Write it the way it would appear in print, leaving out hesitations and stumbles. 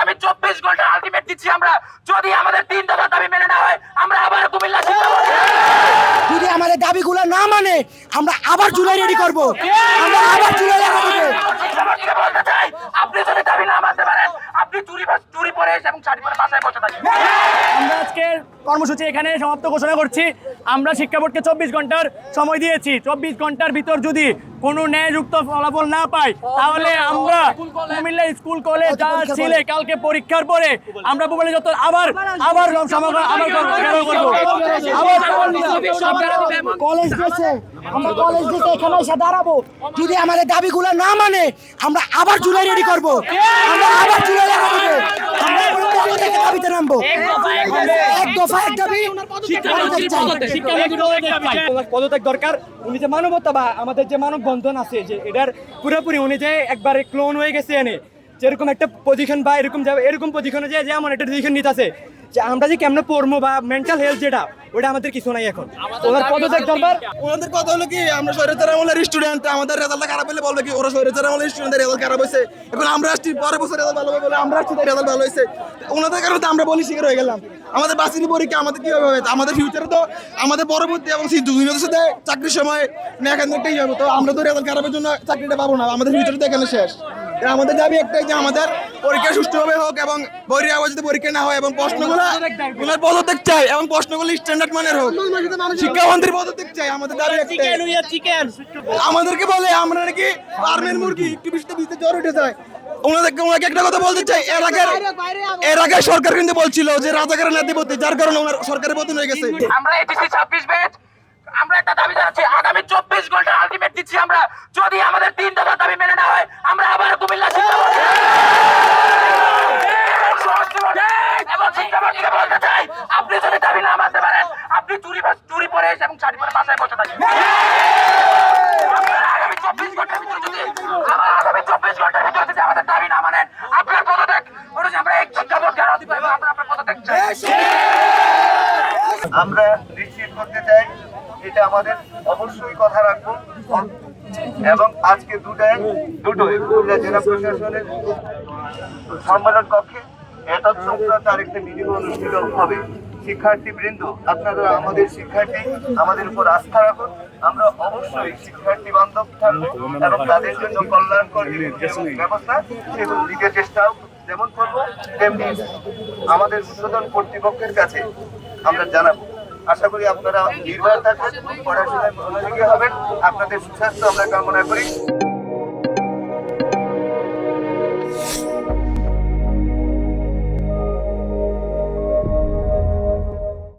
আগামী 24 ঘন্টার আলটিমেট দিচ্ছি আমরা। যদি আমাদের 3 দফা দাবি মেনে না হয় আমরা আবার কুমিল্লা শিক্ষা বোর্ডে, যদি আমাদের দাবিগুলো না মানে আমরা আবার জুলাই রেডি করব। আমরা আবার জুলাই রেডি করব। শিক্ষা বোর্ডকে বলতে চাই, আপনি যদি দাবি না মানতে পারেন আপনি চুরি পরে এসে এবং শাড়ি পরে বাসায় বসে থাকেন। আমরা আজকের কর্মসূচি এখানে সমাপ্ত ঘোষণা করছি। আমরা শিক্ষা বোর্ডকে 24 ঘন্টার সময় দিয়েছি। 24 ঘন্টার ভিতর যদি কোনো ন্যায়যুক্ত ফলাফল না পাই তাহলে আমরা কুমিল্লা স্কুল কলেজ যা ছিল কালকে পরীক্ষার পরে আমরা ভূগোলে যত আবার কলেজ দেশে আমরা কলেজ দেশে এখানে এসে দাঁড়াবো। যদি আমাদের দাবিগুলো না মানে আমরা আবার জুলাই রেডি করব। আমরা আবার জুলাই রেডি করব। আমরা প্রত্যেকটা দাবিতে নামবো। এক দফা এক দাবি পদত্যাগ দরকার। উনি যে মানবতা বা আমাদের যে মানববন্ধন আছে যে এটার পুরোপুরি উনি যে একবারে ক্লোন হয়ে গেছে এনে যেরকম একটা পজিশন বা এরকম পজিশনে যে যেমন একটা ডিসিশন নিতে আছে যে আমরা যে কেমন পড়বো বা মেন্টাল হেলথ যেটা ওটা আমাদের কিছু নাই এখন। ওনার পদত্যাগ দরকার। ওনাদের কথা হলো কি আমরা স্বৈরাচার আমলের স্টুডেন্ট, আমাদের রেজাল্ট খারাপ হলে বলবে কি ওরা স্বৈরাচার আমলের স্টুডেন্টের রেজাল্ট খারাপ হয়েছে, এখন আমরা আসছি পরের বছর রেজাল্ট ভালো হবে বলে আমরা আসছি রেজাল্ট ভালো হয়েছে। ওনাদের কারণে তো আমরা বলি শিকার হয়ে গেলাম। আমাদের বাসিনী পরীক্ষা আমাদের কিভাবে হবে, আমাদের ফিউচারে তো আমাদের পরবর্তী এবং জুনিয়রদের সাথে চাকরির সময় না এখান থেকেই যাবো, তো আমরা তো রেজাল্ট খারাপের জন্য চাকরিটা পাবো না, আমাদের ফিউচার তো এখানে শেষ। আমাদের দাবি একটাই যে আমাদের পরীক্ষা সুষ্ঠুভাবে হোক এবং বহির আওয়াজ যাতে পরীক্ষা না হয় এবং প্রশ্নগুলো ওনার পদত্যাগ চাই এবং প্রশ্নগুলো স্ট্যান্ডার্ড মানের হোক। শিক্ষামন্ত্রীর পদত্যাগ চাই, আমাদের দাবি একটাই। আমাদেরকে বলে আমরা নাকি ফার্মের মুরগি একটু বৃষ্টিতে জ্বর উঠে যায়। ওনাকে একটা কথা বলতে চাই, এর আগে সরকার কিন্তু বলছিল যে রাজাকারের নাতিপতি, যার কারণে ওনার সরকারের পতন হয়ে গেছে। আমরা এটিসি 26 ব্যাচ আমরা একটা দাবি জানাচ্ছি, আগামী 24 ঘন্টার আলটিমেট দিচ্ছি আমরা। যদি আমাদের 3 দফা দাবি মেনে না হয় আমরা আবার কুমিল্লা শিক্ষা বোর্ডে এবং শিক্ষা বোর্ডকে বলতে চাই, আপনি যদি দাবি না মানতে পারেন আপনি চুরি পরে এসে এবং শাড়ি পরে বাসায় বসে থাকেন। আগামী 24 ঘন্টার ভিতর যদি আমাদের দাবি না মানেন আপনার পদত্যাগ আমরা এক শিক্ষা বোর্ডকে আরো দিব এবং আপনার পদত্যাগ চাই। আমরা নিশ্চিত করতে চাই এটা আমাদের অবশ্যই কথা রাখবো এবং আজকে দুটোই কুমিল্লা জেলা প্রশাসনের সম্মেলন কক্ষে এতৎ সংক্রান্ত আরেকটা মিটিং অনুষ্ঠিত হবে। শিক্ষার্থীবৃন্দ আপনারা আমাদের শিক্ষার্থী, আমাদের উপর আস্থা রাখুন, আমরা অবশ্যই শিক্ষার্থী বান্ধব থাকবো এবং তাদের জন্য কল্যাণকর ব্যবস্থা সেগুলো দিতে চেষ্টাও যেমন করবো তেমনি আমাদের উদ্বোধন কর্তৃপক্ষের কাছে আমরা জানাবো। আশা করি আপনারা নির্ভর থাকবেন, পড়াশোনায় মনোযোগী হবেন, আপনাদের সুস্বাস্থ্য আমরা কামনা করি।